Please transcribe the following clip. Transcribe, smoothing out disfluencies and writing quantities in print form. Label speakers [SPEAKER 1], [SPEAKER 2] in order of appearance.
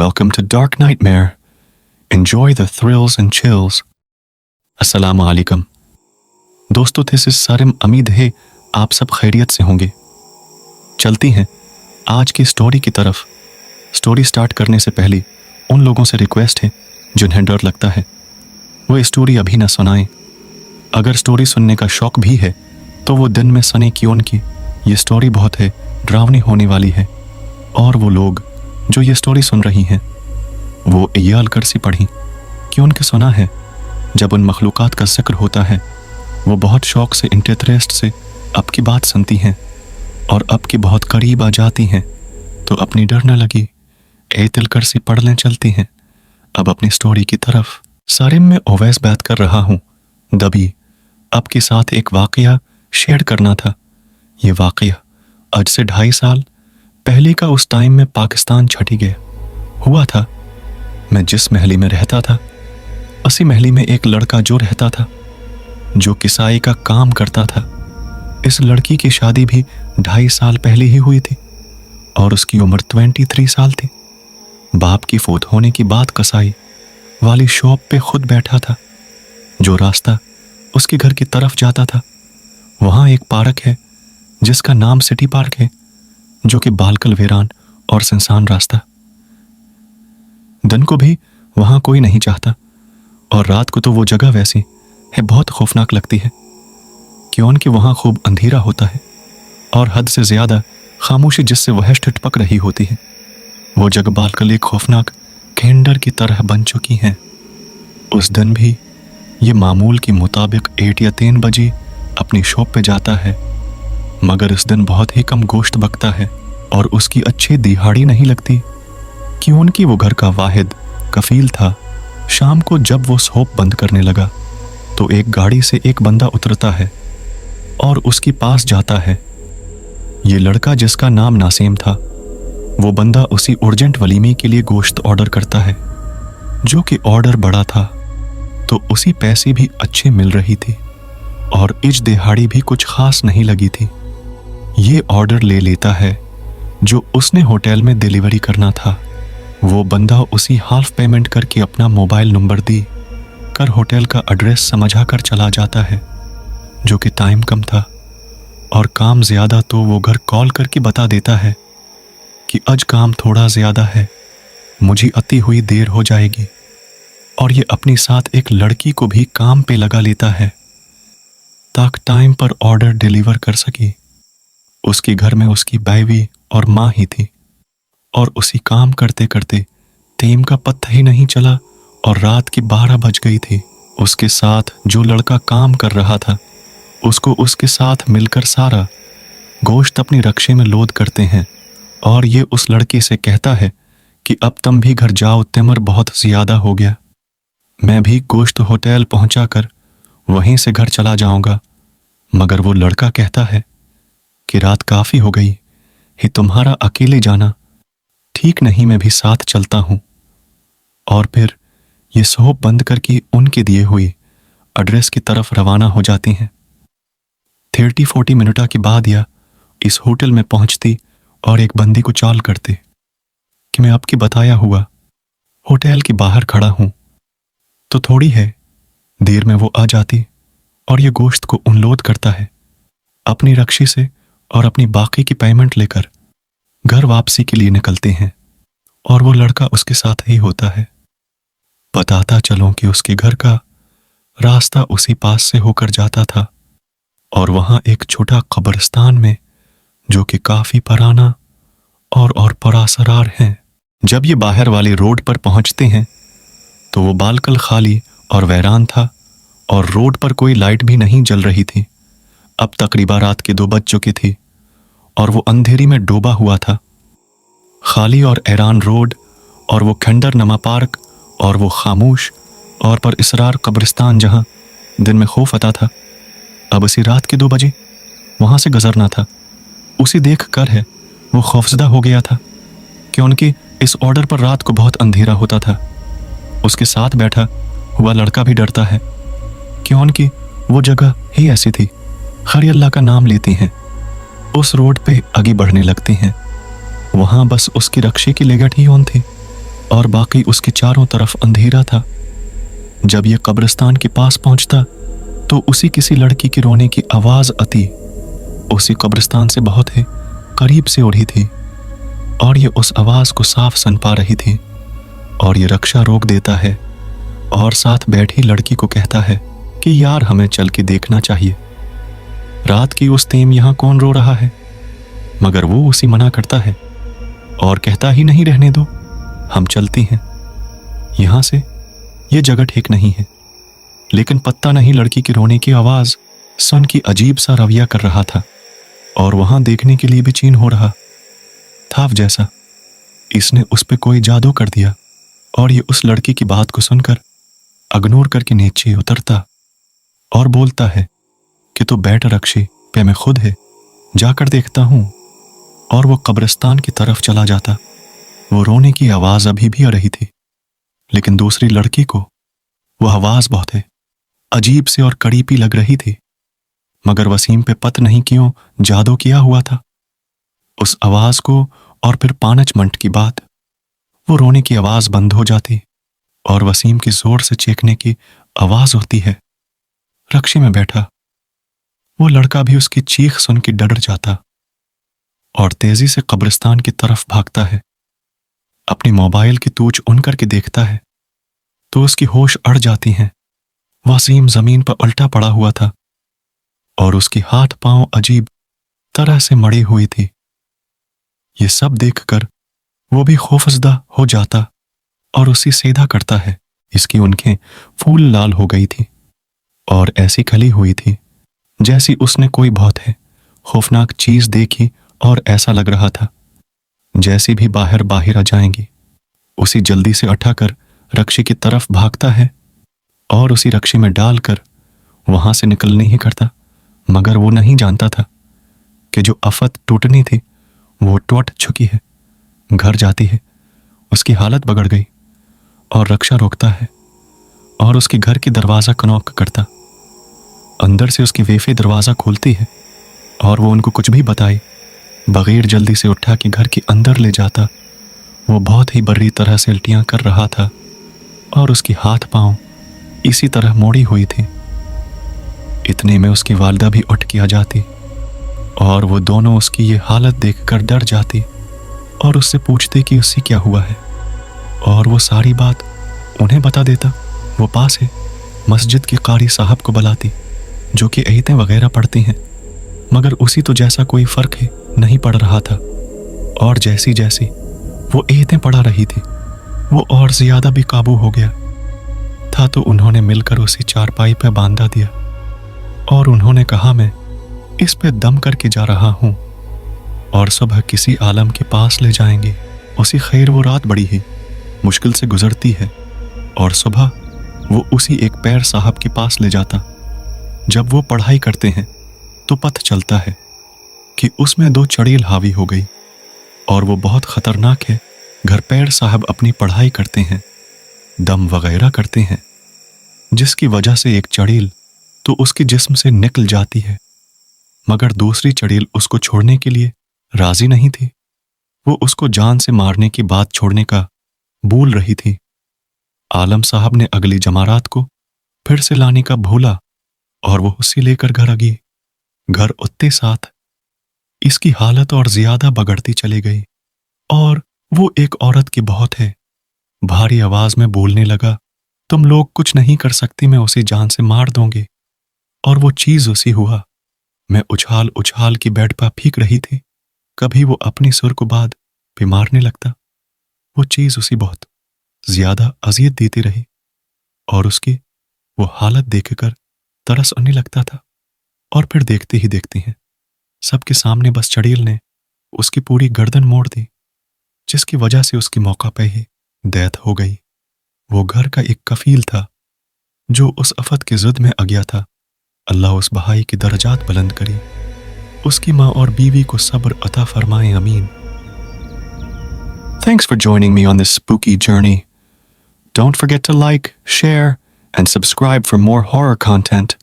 [SPEAKER 1] Welcome to Dark Nightmare. Enjoy the thrills and chills. अस्सलाम वालेकुम दोस्तों, दिस इज सारिम। उम्मीद है आप सब खैरियत से होंगे। चलती हैं आज की स्टोरी की तरफ। स्टोरी स्टार्ट करने से पहले उन लोगों से रिक्वेस्ट है जिन्हें डर लगता है वो स्टोरी अभी ना सुनाएं। अगर स्टोरी सुनने का शौक भी है तो वो दिन में सुने, क्यों की ये स्टोरी बहुत है डरावनी होने वाली है। और वो लोग जो ये स्टोरी सुन रही हैं वो ये अलकर सी पढ़ी क्यों के सुना है। जब उन मखलूक़ात का जिक्र होता है वो बहुत शौक से, इंटरेस्ट से अब की बात सुनती हैं और अब की बहुत करीब आ जाती हैं। तो अपनी डर न लगी, ए तिलकर सी पढ़ लें चलती हैं अब अपनी स्टोरी की तरफ। सारिम में ओवैस बात कर रहा हूँ। दबी अब के साथ एक वाकया शेयर करना था। ये वाकया आज से 2.5 साल पहले का। उस टाइम में पाकिस्तान छठी गया हुआ था। मैं जिस महली में रहता था उसी महली में एक लड़का जो रहता था, जो किसाई का काम करता था। इस लड़की की शादी भी 2.5 साल पहले ही हुई थी और उसकी उम्र 23 साल थी। बाप की फोत होने की बाद कसाई वाली शॉप पे खुद बैठा था। जो रास्ता उसके घर की तरफ जाता था वहां एक पार्क है जिसका नाम सिटी पार्क है, जो कि बालकल वीरान और सुनसान रास्ता। दिन को भी वहां कोई नहीं चाहता और रात को तो वो जगह वैसी है बहुत खौफनाक लगती है, क्यों कि वहां खूब अंधेरा होता है और हद से ज्यादा खामोशी जिससे वह ठिठपक रही होती है। वो जगह बालकल एक खौफनाक खंडर की तरह बन चुकी है। उस दिन भी ये मामूल के मुताबिक 8 या 3 बजे अपनी शॉप पे जाता है, मगर इस दिन बहुत ही कम गोश्त बकता है और उसकी अच्छी दिहाड़ी नहीं लगती, क्यों कि वो घर का वाहिद कफील था। शाम को जब वो शॉप बंद करने लगा तो एक गाड़ी से एक बंदा उतरता है और उसके पास जाता है। ये लड़का जिसका नाम नासिम था, वो बंदा उसी अर्जेंट वलीमे के लिए गोश्त ऑर्डर करता है, जो कि ऑर्डर बड़ा था तो उसी पैसे भी अच्छे मिल रही थी और इज दिहाड़ी भी कुछ खास नहीं लगी थी। ये ऑर्डर ले लेता है जो उसने होटल में डिलीवरी करना था। वो बंदा उसी हाफ पेमेंट करके अपना मोबाइल नंबर दी कर होटल का एड्रेस समझा कर चला जाता है, जो कि टाइम कम था और काम ज्यादा, तो वो घर कॉल करके बता देता है कि आज काम थोड़ा ज्यादा है, मुझे अति हुई देर हो जाएगी। और ये अपनी साथ एक लड़की को भी काम पे लगा लेता है ताकि टाइम पर ऑर्डर डिलीवर कर सके। उसके घर में उसकी बीवी और माँ ही थी और उसी काम करते करते टाइम का पता ही नहीं चला और रात की 12 बज गई थी। उसके साथ जो लड़का काम कर रहा था उसको उसके साथ मिलकर सारा गोश्त अपनी रक्शे में लोड करते हैं और ये उस लड़के से कहता है कि अब तुम भी घर जाओ, तिमर बहुत ज्यादा हो गया। मैं भी गोश्त होटल पहुंचाकर वहीं से घर चला जाऊंगा। मगर वो लड़का कहता है कि रात काफी हो गई है, तुम्हारा अकेले जाना ठीक नहीं, मैं भी साथ चलता हूं। और फिर ये शॉप बंद करके उनके दिए हुए एड्रेस की तरफ रवाना हो जाती हैं। 30-40 मिनट के बाद या इस होटल में पहुंचती और एक बंदी को चाल करते कि मैं आपकी बताया हुआ होटल के बाहर खड़ा हूं। तो थोड़ी है देर में वो आ जाती और ये गोश्त को अनलोड करता है अपनी रक्शी से और अपनी बाकी की पेमेंट लेकर घर वापसी के लिए निकलते हैं और वो लड़का उसके साथ ही होता है। बताता चलो कि उसके घर का रास्ता उसी पास से होकर जाता था और वहां एक छोटा कब्रिस्तान में, जो कि काफी पुराना और पुरासरार है। जब ये बाहर वाली रोड पर पहुंचते हैं तो वो बालकल खाली और वीरान था और रोड पर कोई लाइट भी नहीं जल रही थी। अब तकरीबा रात के 2 बज चुकी थी और वो अंधेरी में डूबा हुआ था। खाली और ऐरान रोड और वो खंडर नमा पार्क और वो खामोश और पर इसरार कब्रिस्तान जहां दिन में खौफ आता था, अब इसी रात के 2 बजे वहां से गुजरना था। उसे देख कर है वो खौफजदा हो गया था, क्योंकि इस ऑर्डर पर रात को बहुत अंधेरा होता था। उसके साथ बैठा हुआ लड़का भी डरता है, क्योंकि वो जगह ही ऐसी थी। खैर अल्लाह का नाम लेती हैं, उस रोड पे आगे बढ़ने लगते हैं। वहां बस उसकी रक्षे की लेगट ही ऑन थी। और बाकी उसके चारों तरफ अंधेरा था। जब यह कब्रिस्तान के पास पहुंचता तो उसी किसी लड़की के रोने की आवाज आती। उसी कब्रिस्तान से बहुत ही करीब से उड़ी थी और ये उस आवाज को साफ सुन पा रही थी। और ये रक्षा रोक देता है और साथ बैठी लड़की को कहता है कि यार हमें चल के देखना चाहिए, रात की उस टेम यहाँ कौन रो रहा है। मगर वो उसी मना करता है और कहता ही नहीं, रहने दो, हम चलती हैं यहां से, ये जगह ठीक नहीं है। लेकिन पत्ता नहीं लड़की की रोने की आवाज सुन की अजीब सा रवैया कर रहा था और वहां देखने के लिए बेचैन हो रहा था। जैसा इसने उस पे कोई जादू कर दिया। और ये उस लड़की की बात को सुनकर इग्नोर करके नीचे उतरता और बोलता है कि तू बैठ रक्षी, पे मैं खुद है जाकर देखता हूं। और वो कब्रिस्तान की तरफ चला जाता। वो रोने की आवाज अभी भी आ रही थी, लेकिन दूसरी लड़की को वो आवाज बहुत है अजीब से और कड़ीपी लग रही थी। मगर वसीम पे पता नहीं क्यों जादू किया हुआ था उस आवाज को। और फिर 5 मिनट की बाद वो रोने की आवाज बंद हो जाती और वसीम की जोर से चीखने की आवाज होती है। रक्षी में बैठा वो लड़का भी उसकी चीख सुन के डर जाता और तेजी से कब्रिस्तान की तरफ भागता है। अपनी मोबाइल की तूच उन करके देखता है तो उसकी होश अड़ जाती हैं। वसीम जमीन पर उल्टा पड़ा हुआ था और उसके हाथ पांव अजीब तरह से मड़ी हुई थी। ये सब देखकर वो भी खौफजदा हो जाता और उसी सीधा करता है। इसकी उनखें फूल लाल हो गई थी और ऐसी खली हुई थी जैसी उसने कोई बहुत है खौफनाक चीज देखी और ऐसा लग रहा था जैसी भी बाहर आ जाएंगी। उसी जल्दी से उठाकर रक्षी की तरफ भागता है और उसी रक्षी में डालकर वहां से निकलने ही करता। मगर वो नहीं जानता था कि जो आफत टूटनी थी वो टूट चुकी है, घर जाती है। उसकी हालत बिगड़ गई और रक्षा रोकता है और उसके घर की दरवाजा नॉक करता। अंदर से उसकी वेफे दरवाजा खोलती है और वो उनको कुछ भी बताए बगैर जल्दी से उठा के घर के अंदर ले जाता। वो बहुत ही बर्री तरह से उल्टियां कर रहा था और उसकी हाथ पांव इसी तरह मोड़ी हुई थी। इतने में उसकी वालिदा भी उठ के आ जाती और वो दोनों उसकी ये हालत देखकर डर जाती और उससे पूछते कि उससे क्या हुआ है। और वो सारी बात उन्हें बता देता। वो पास है मस्जिद के कारी साहब को बुलाती जो कि आयतें वगैरह पढ़ती हैं, मगर उसी तो जैसा कोई फर्क है नहीं पड़ रहा था। और जैसी जैसी वो आयतें पढ़ा रही थी वो और ज्यादा भी काबू हो गया था। तो उन्होंने मिलकर उसे चारपाई पे बांधा दिया और उन्होंने कहा, मैं इस पे दम करके जा रहा हूं और सुबह किसी आलम के पास ले जाएंगे। उसी खैर वो रात बड़ी ही मुश्किल से गुजरती है और सुबह वो उसी एक पैर साहब के पास ले जाता। जब वो पढ़ाई करते हैं तो पता चलता है कि उसमें 2 चड़ेल हावी हो गई और वो बहुत खतरनाक है। घर पैर साहब अपनी पढ़ाई करते हैं, दम वगैरह करते हैं, जिसकी वजह से एक चड़ेल तो उसके जिस्म से निकल जाती है, मगर दूसरी चड़ेल उसको छोड़ने के लिए राजी नहीं थी। वो उसको जान से मारने की बात छोड़ने का बोल रही थी। आलम साहब ने अगली जमारात को फिर से लाने का भूला और वो उसे लेकर घर आ गई। घर उतने साथ इसकी हालत और ज्यादा बिगड़ती चली गई और वो एक औरत की बहुत है भारी आवाज में बोलने लगा, तुम लोग कुछ नहीं कर सकती, मैं उसे जान से मार दूंगी। और वो चीज उसी हुआ। मैं उछाल उछाल की बेड पर फीक रही थी, कभी वो अपनी सुर को बाद भी मारने लगता। वो चीज उसी बहुत ज्यादा अजियत देती रही और उसकी वो हालत देखकर तरस आने लगता था। और फिर देखते ही देखते हैं सबके सामने बस चड़ेल ने उसकी पूरी गर्दन मोड़ दी, जिसकी वजह से उसकी मौका पे ही डेथ हो गई। वो घर का एक कफील था जो उस आफत की जिद में आ गया था। अल्लाह उस भाई की दर्जात बुलंद करे, उसकी माँ और बीवी को सब्र अता फरमाए, आमीन। Thanks for joining me on this spooky journey. Don't forget to like, share, and subscribe for more horror content.